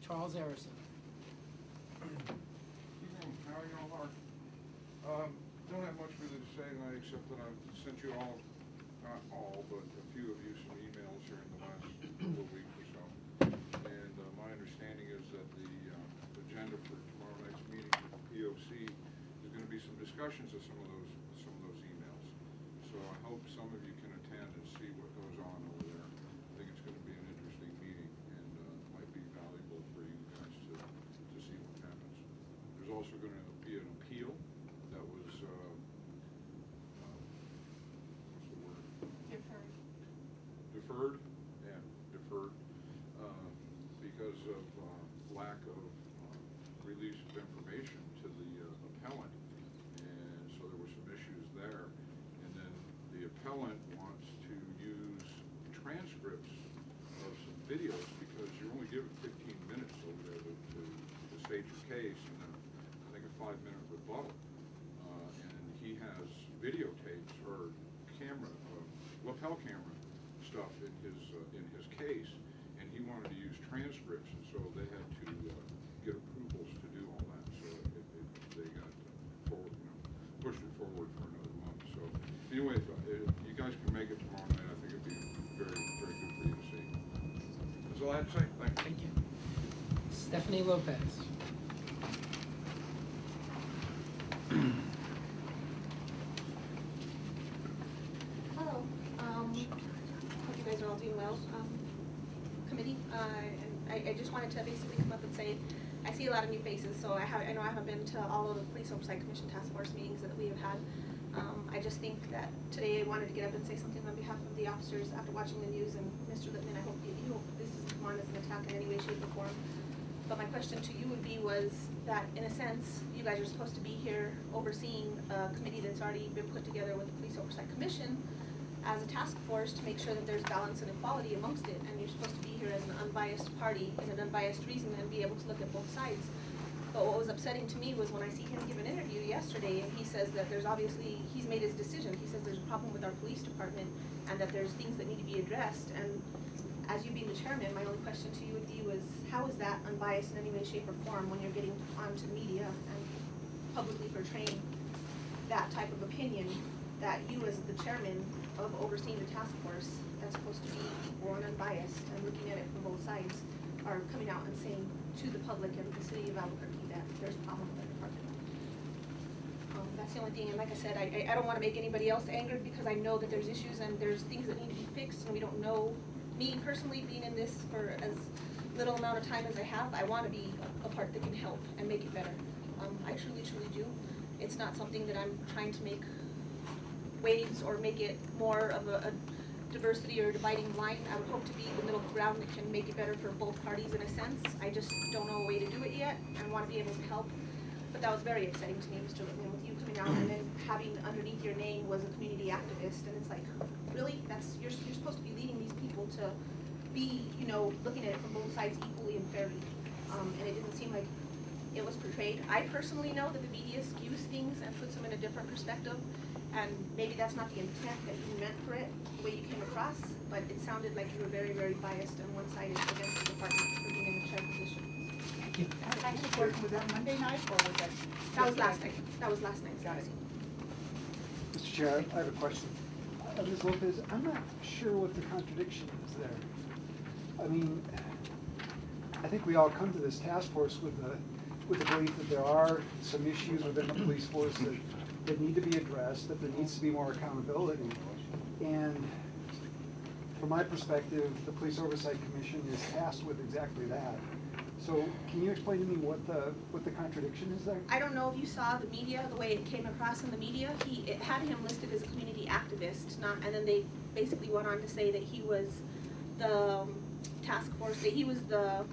Charles Arasim. Evening, how are you all? Don't have much really to say tonight, except that I've sent you all, not all, but a few of you some emails here in the last couple of weeks or so. And my understanding is that the agenda for tomorrow night's meeting with the POC is going to be some discussions of some of those emails. So I hope some of you can attend and see what goes on over there. I think it's going to be an interesting meeting, and might be valuable for you guys to see what happens. There's also going to be an appeal that was, what's the word? Deferred, yeah, deferred, because of lack of release of information to the appellant, and so there were some issues there. And then the appellant wants to use transcripts of some videos, because you're only given 15 minutes over there to state your case, and then I think a 5-minute rebuttal. And he has videotapes or camera, lapel camera stuff in his case, and he wanted to use transcripts, and so they had to get approvals to do all that. So they got pushed it forward for another month. So anyway, if you guys can make it tomorrow night, I think it'd be very, very good for you to see. That's all I had to say. Thank you. Thank you. Stephanie Lopez. Hello. Hope you guys are all doing well. Committee, and I just wanted to basically come up and say, I see a lot of new faces, so I know I haven't been to all of the Police Oversight Commission Task Force meetings that we have had. I just think that today I wanted to get up and say something on behalf of the officers after watching the news, and Mr. Lippman, I hope this doesn't come on as an attack in any way, shape, or form. But my question to you would be was that, in a sense, you guys are supposed to be here overseeing a committee that's already been put together with the Police Oversight Commission as a task force to make sure that there's balance and equality amongst it, and you're supposed to be here as an unbiased party and an unbiased reason and be able to look at both sides. But what was upsetting to me was when I see him give an interview yesterday, and he says that there's obviously, he's made his decision. He says there's a problem with our police department and that there's things that need to be addressed. And as you being the chairman, my only question to you would be was, how is that unbiased in any way, shape, or form when you're getting onto the media and publicly portraying that type of opinion that you as the chairman of overseeing the task force that's supposed to be equal and unbiased and looking at it from both sides are coming out and saying to the public and the city of Albuquerque that there's a problem with that department. That's the only thing, and like I said, I don't want to make anybody else angered, because I know that there's issues and there's things that need to be fixed, and we don't know. Me personally, being in this for as little amount of time as I have, I want to be a part that can help and make it better. I truly, truly do. It's not something that I'm trying to make waves or make it more of a diversity or dividing line. I would hope to be the middle ground that can make it better for both parties in a sense. I just don't know a way to do it yet and want to be able to help. But that was very exciting to me, Mr. Lippman, with you coming out and then having underneath your name was a community activist, and it's like, really? That's you're supposed to be leading these people to be, looking at it from both sides equally and fairly. And it didn't seem like it was portrayed. I personally know that the media skews things and puts them in a different perspective, and maybe that's not the intent that you meant for it, the way you came across, but it sounded like you were very, very biased and one-sided against the department for being in the chair position. Thank you. Was that Monday night or was that? That was last night. That was last night. Got it. Mr. Chair, I have a question. Ms. Lopez, I'm not sure what the contradiction is there. I mean, I think we all come to this task force with the belief that there are some issues within the police force that need to be addressed, that there needs to be more accountability. And from my perspective, the Police Oversight Commission is tasked with exactly that. So can you explain to me what the contradiction is there? I don't know if you saw the media, the way it came across in the media. It had him listed as a community activist, and then they basically went on to say that he was the task force, that he was the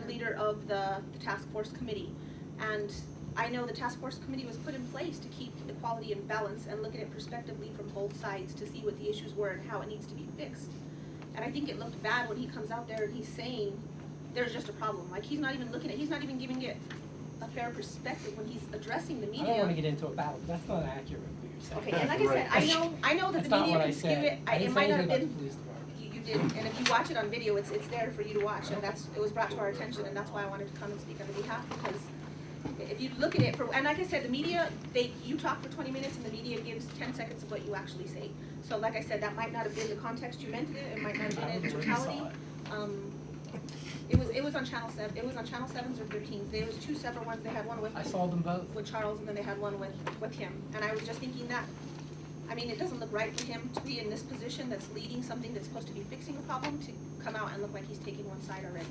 leader of the task force committee. And I know the task force committee was put in place to keep equality and balance and look at it prospectively from both sides to see what the issues were and how it needs to be fixed. And I think it looked bad when he comes out there and he's saying there's just a problem. Like, he's not even giving it a fair perspective when he's addressing the media. I don't want to get into a battle. That's not accurate what you're saying. Okay, and like I said, I know that That's the not media what can I skew said. it. I didn't It say might not anything have about the been. police department. You and if you watch it on video, it's there for you to watch, and it was brought to our attention, and that's why I wanted to come and speak on the behalf, because if you look at it and like I said, the media, you talk for 20 minutes and the media gives 10 seconds of what you actually say. So like I said, that might not have been the context you meant it might not have been in totality. It was on Channel 7, it was on Channel 7s or 13s. There was two separate ones. They had one with I saw them both. with Charles, and then they had one with him. And I was just thinking that, I mean, it doesn't look right for him to be in this position that's leading something that's supposed to be fixing a problem to come out and look like he's taking one side already.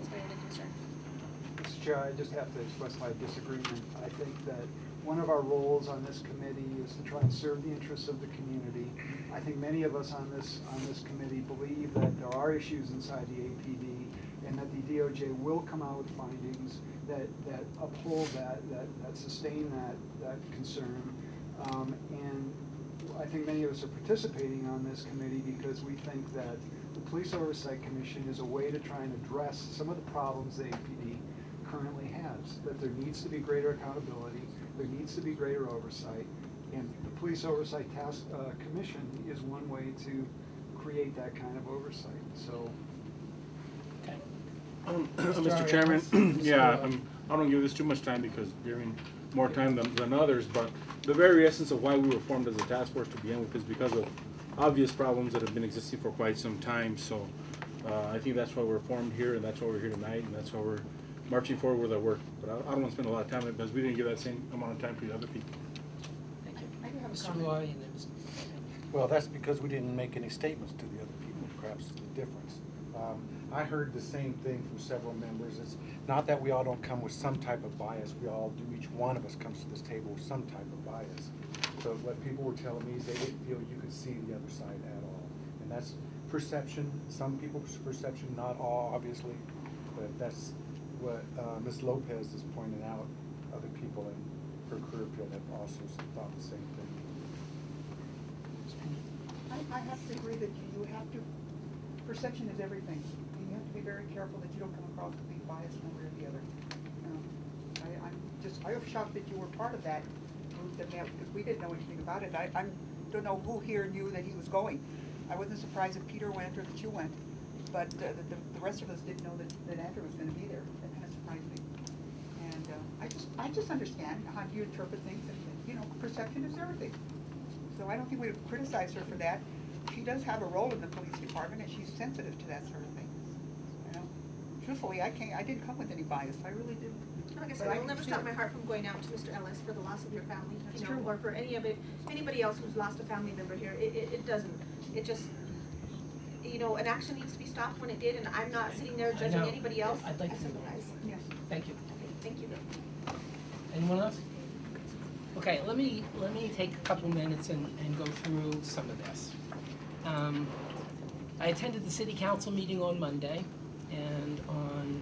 It's my only concern. Mr. Chair, I just have to express my disagreement. I think that one of our roles on this committee is to try and serve the interests of the community. I think many of us on this committee believe that there are issues inside the APD and that the DOJ will come out with findings that uphold that sustain that concern. And I think many of us are participating on this committee because we think that the Police Oversight Commission is a way to try and address some of the problems the APD currently has, that there needs to be greater accountability, there needs to be greater oversight, and the Police Oversight Task Commission is one way to create that kind of oversight. So, Okay. Mr. Chairman, yeah, I don't give this too much time because giving more time than others, but the very essence of why we were formed as a task force to begin with is because of obvious problems that have been existing for quite some time. So I think that's why we're formed here, and that's why we're here tonight, and that's why we're marching forward with our work. But I don't want to spend a lot of time on it because we didn't give that same amount of time to the other people. Thank you. I do have a Mr. comment. Roy and then Mr. Well, that's because we didn't make any statements to the other people, perhaps the difference. I heard the same thing from several members. It's not that we all don't come with some type of bias. We all do. Each one of us comes to this table with some type of bias. So what people were telling me is they didn't feel you could see the other side at all. And that's perception, some people's perception, not all, obviously. But that's what Ms. Lopez is pointing out. Other people in her career field have also thought the same thing. I have to agree that you have to, perception is everything. And you have to be very careful that you don't come across as being biased one way or the other. I was shocked that you were part of that group that met, because we didn't know anything about it. I don't know who here knew that he was going. I wasn't surprised that Peter went or that you went, but the rest of us didn't know that Andrew was gonna be there. That kind of surprised me. And I just understand how you interpret things, and you know, perception is everything. So I don't think we would criticize her for that. She does have a role in the police department, and she's sensitive to that sort of thing. You know, truthfully, I didn't come with any bias. I really didn't. Like I But said, I it'll can never see stop it. my heart from going out to Mr. Ellis for the loss of your family, That's you know, true. or for anybody else who's lost a family member here. It doesn't. It just, you know, an action needs to be stopped when it did, and I'm not sitting there I judging know. anybody else. I'd like I to- sympathize. Yes. Thank you. Okay, thank you. Anyone else? Okay, let me take a couple minutes and go through some of this. I attended the city council meeting on Monday, and on,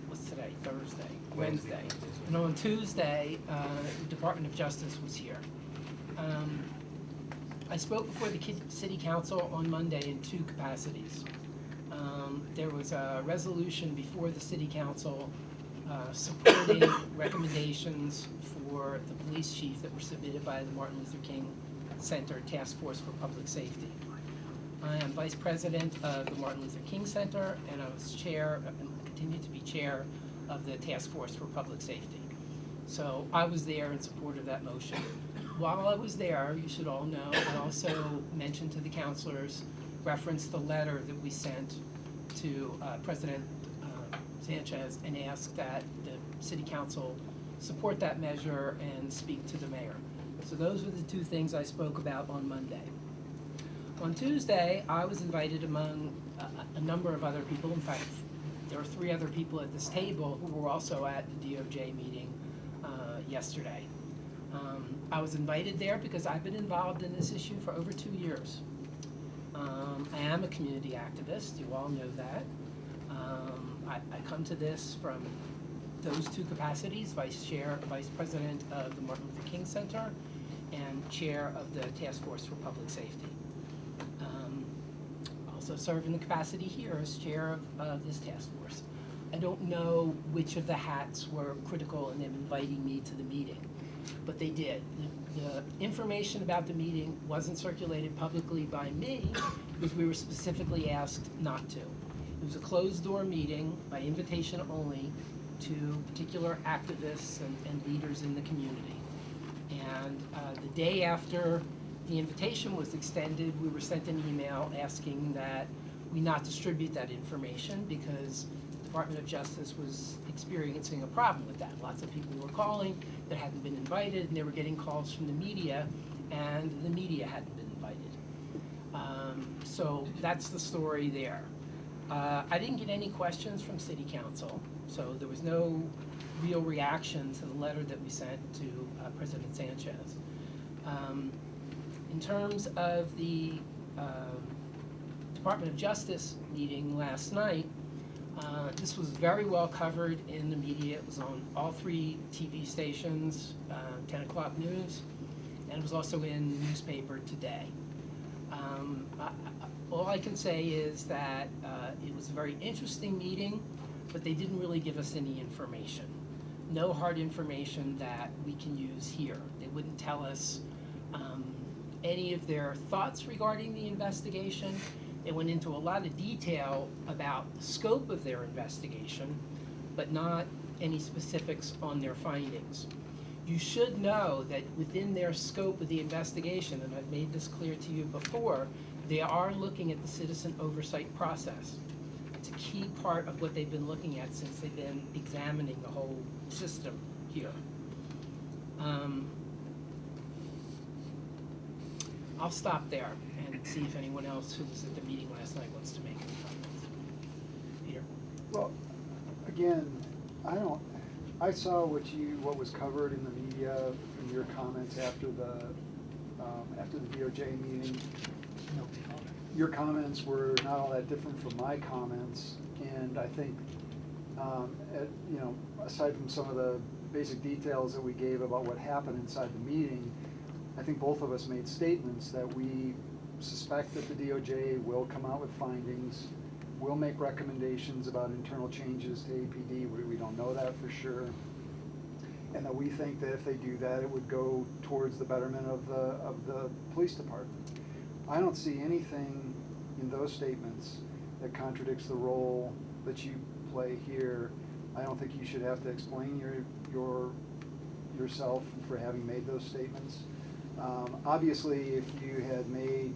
what's today, Thursday? Wednesday. And on Tuesday, Department of Justice was here. I spoke before the city council on Monday in two capacities. There was a resolution before the city council supporting recommendations for the police chief that were submitted by the Martin Luther King Center Task Force for Public Safety. I am vice president of the Martin Luther King Center, and I was chair, and continue to be chair of the Task Force for Public Safety. So I was there in support of that motion. While I was there, you should all know, I also mentioned to the councilors, referenced the letter that we sent to President Sanchez and asked that the city council support that measure and speak to the mayor. So those were the two things I spoke about on Monday. On Tuesday, I was invited among a number of other people. In fact, there were 3 other people at this table who were also at the DOJ meeting yesterday. I was invited there because I've been involved in this issue for over 2 years. I am a community activist, you all know that. I come to this from those two capacities, vice president of the Martin Luther King Center and chair of the Task Force for Public Safety. Also serve in the capacity here as chair of this task force. I don't know which of the hats were critical in them inviting me to the meeting. but they did. The information about the meeting wasn't circulated publicly by me because we were specifically asked not to. It was a closed-door meeting by invitation only to particular activists and leaders in the community. And the day after the invitation was extended, we were sent an email asking that we not distribute that information because the Department of Justice was experiencing a problem with that. Lots of people were calling that hadn't been invited, and they were getting calls from the media, and the media hadn't been invited. So that's the story there. I didn't get any questions from City Council, so there was no real reaction to the letter that we sent to President Sanchez. In terms of the Department of Justice meeting last night, this was very well covered in the media. It was on all 3 TV stations, 10 o'clock news, and it was also in the newspaper today. All I can say is that it was a very interesting meeting, but they didn't really give us any information. No hard information that we can use here. They wouldn't tell us any of their thoughts regarding the investigation. They went into a lot of detail about the scope of their investigation, but not any specifics on their findings. You should know that within their scope of the investigation, and I've made this clear to you before, they are looking at the citizen oversight process. It's a key part of what they've been looking at since they've been examining the whole system here. I'll stop there and see if anyone else who was at the meeting last night wants to make any comments. Peter? Well, again, I saw what was covered in the media from your comments after the DOJ meeting. Your comments were not all that different from my comments, and I think, aside from some of the basic details that we gave about what happened inside the meeting, I think both of us made statements that we suspect that the DOJ will come out with findings, will make recommendations about internal changes to APD. We don't know that for sure. And that we think that if they do that, it would go towards the betterment of the police department. I don't see anything in those statements that contradicts the role that you play here. I don't think you should have to explain yourself for having made those statements. Obviously, if you had made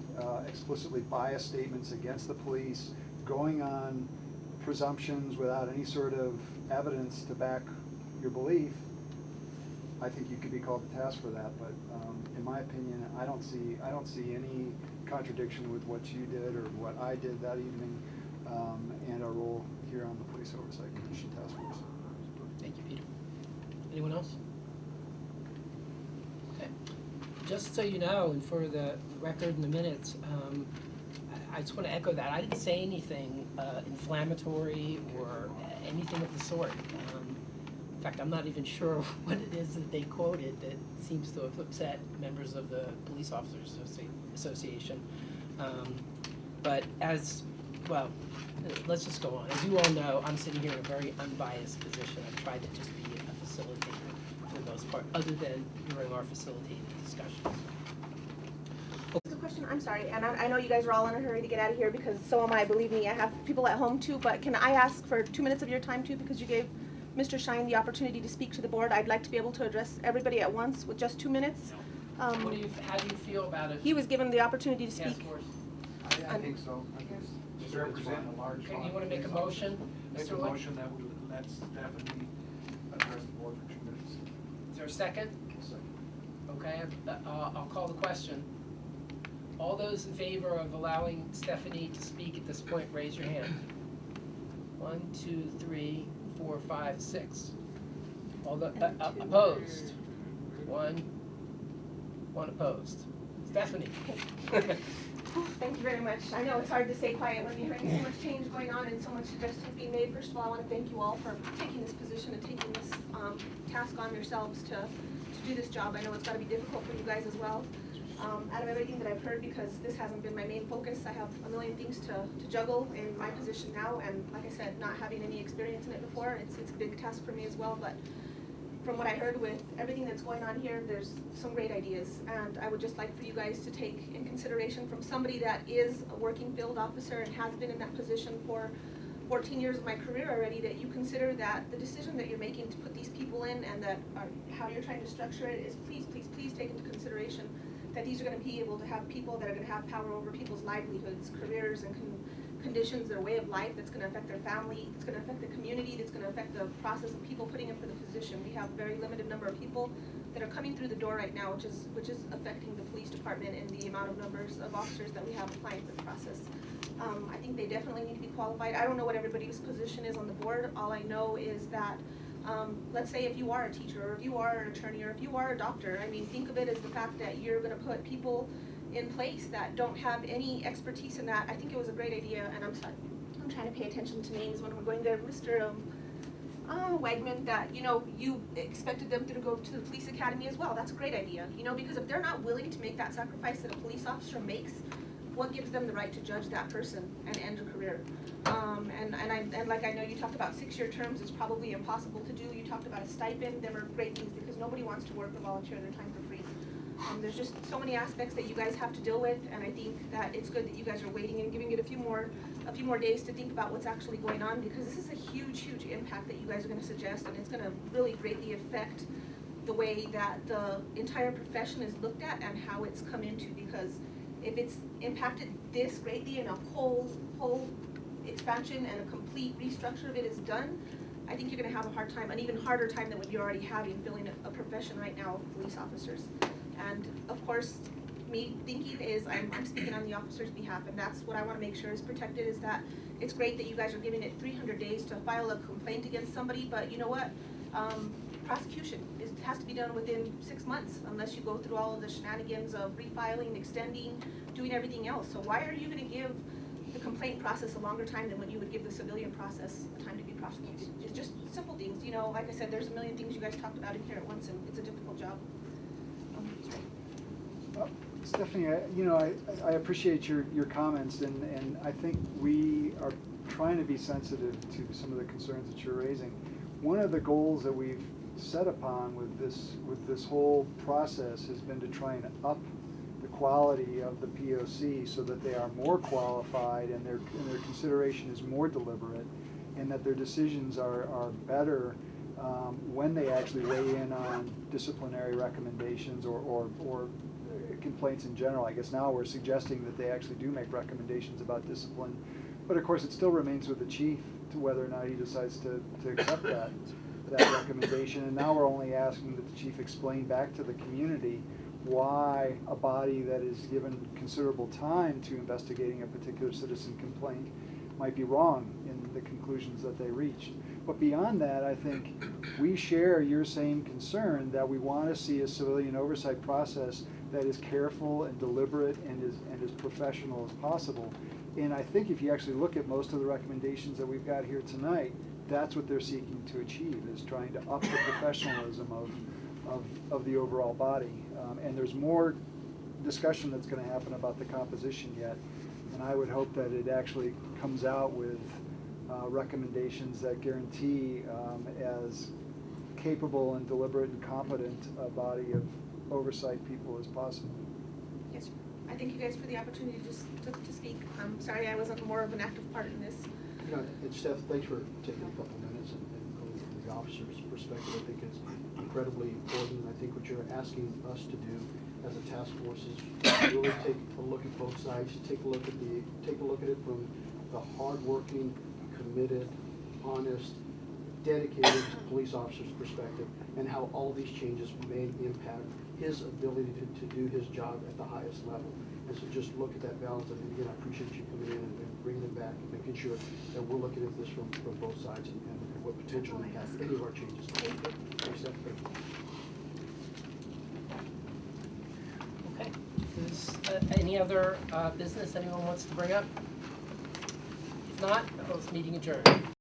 explicitly biased statements against the police, going on presumptions without any sort of evidence to back your belief, I think you could be called to task for that. But in my opinion, I don't see any contradiction with what you did or what I did that evening, and our role here on the Police Oversight Commission Task Force. Thank you, Peter. Anyone else? Okay. Just so you know, and for the record in the minutes, I just want to echo that. I didn't say anything inflammatory or anything of the sort. In fact, I'm not even sure what it is that they quoted that seems to have upset members of the Police Officers Association. But let's just go on. As you all know, I'm sitting here in a very unbiased position. I've tried to just be a facilitator for the most part, other than during our facilitated discussions. There's a question, I'm sorry, and I know you guys are all in a hurry to get out of here because so am I, believe me, I have people at home too, but can I ask for 2 minutes of your time too, because you gave Mr. Shine the opportunity to speak to the board. I'd like to be able to address everybody at once with just 2 minutes. How do you feel about it? He was given the opportunity to Task speak. force. I think so. I guess just represent a large. Okay, you want to make a motion? Make Mr. a Wood? motion that we let Stephanie address the board for 2 minutes. Is there a second? Okay, I'll call the question. All those in favor of allowing Stephanie to speak at this point, raise your hand. 1, 2, 3, 4, 5, 6. All the opposed? 1 opposed. Stephanie. Thank you very much. I know it's hard to stay quiet when you're hearing so much change going on and so much suggestions being made. First of all, I want to thank you all for taking this position and taking this task on yourselves to do this job. I know it's got to be difficult for you guys as well. Out of everything that I've heard, because this hasn't been my main focus, I have a million things to juggle in my position now, and like I said, not having any experience in it before, it's a big task for me as well. But from what I heard with everything that's going on here, there's some great ideas. And I would just like for you guys to take in consideration from somebody that is a working field officer and has been in that position for 14 years of my career already, that you consider that the decision that you're making to put these people in and that how you're trying to structure it is please, please, please take into consideration that these are going to be able to have people that are going to have power over people's livelihoods, careers, and conditions, their way of life, that's going to affect their family, it's going to affect the community, that's going to affect the process of people putting in for the position. We have a very limited number of people that are coming through the door right now, which is affecting the police department and the amount of numbers of officers that we have applying for the process. I think they definitely need to be qualified. I don't know what everybody's position is on the board. All I know is that, let's say if you are a teacher, or if you are an attorney, or if you are a doctor, I mean, think of it as the fact that you're gonna put people in place that don't have any expertise in that. I think it was a great idea, and I'm trying to pay attention to names when we're going there. Mr. Wegman, that, you know, you expected them to go to the police academy as well. That's a great idea, you know, because if they're not willing to make that sacrifice that a police officer makes, what gives them the right to judge that person and end a career? And like I know you talked about 6-year terms, it's probably impossible to do. You talked about a stipend. Them are great things because nobody wants to work or volunteer their time for free. There's just so many aspects that you guys have to deal with, and I think that it's good that you guys are waiting and giving it a few more days to think about what's actually going on, because this is a huge, huge impact that you guys are going to suggest, and it's going to really greatly affect the way that the entire profession is looked at and how it's come into. Because if it's impacted this greatly and a whole expansion and a complete restructure of it is done, I think you're going to have a hard time, an even harder time than what you're already having filling a profession right now of police officers. And of course, me thinking is I'm speaking on the officer's behalf, and that's what I want to make sure is protected, is that it's great that you guys are giving it 300 days to file a complaint against somebody, but you know what? Prosecution has to be done within 6 months, unless you go through all of the shenanigans of refiling, extending, doing everything else. So why are you going to give the complaint process a longer time than what you would give the civilian process a time to be prosecuted? It's just simple things, you know. Like I said, there's a million things you guys talked about in here at once, and it's a difficult job. Stephanie, I appreciate your comments, and I think we are trying to be sensitive to some of the concerns that you're raising. One of the goals that we've set upon with this whole process has been to try and up the quality of the POC so that they are more qualified and their consideration is more deliberate, and that their decisions are better when they actually weigh in on disciplinary recommendations or complaints in general. I guess now we're suggesting that they actually do make recommendations about discipline, but of course it still remains with the chief to whether or not he decides to accept that recommendation. And now we're only asking that the chief explain back to the community why a body that is given considerable time to investigating a particular citizen complaint might be wrong in the conclusions that they reached. But beyond that, I think we share your same concern that we want to see a civilian oversight process that is careful and deliberate and as professional as possible. And I think if you actually look at most of the recommendations that we've got here tonight, that's what they're seeking to achieve, is trying to up the professionalism of the overall body. And there's more discussion that's going to happen about the composition yet. And I would hope that it actually comes out with recommendations that guarantee as capable and deliberate and competent a body of oversight people as possible. Yes, sir. I thank you guys for the opportunity to speak. I'm sorry I wasn't more of an active part in this. You know, and Steph, thanks for taking a couple minutes and going from the officer's perspective. I think it's incredibly important. I think what you're asking us to do as a task force is really take a look at both sides, take a look at it from the hardworking, committed, honest, dedicated police officer's perspective, and how all these changes may impact his ability to do his job at the highest level. And so just look at that balance. And again, I appreciate you coming in and bringing it back and making sure that we're looking at this from both sides and what potential impact any of our changes. Thanks, Steph. Okay. Is any other business anyone wants to bring up? If not, this meeting adjourned.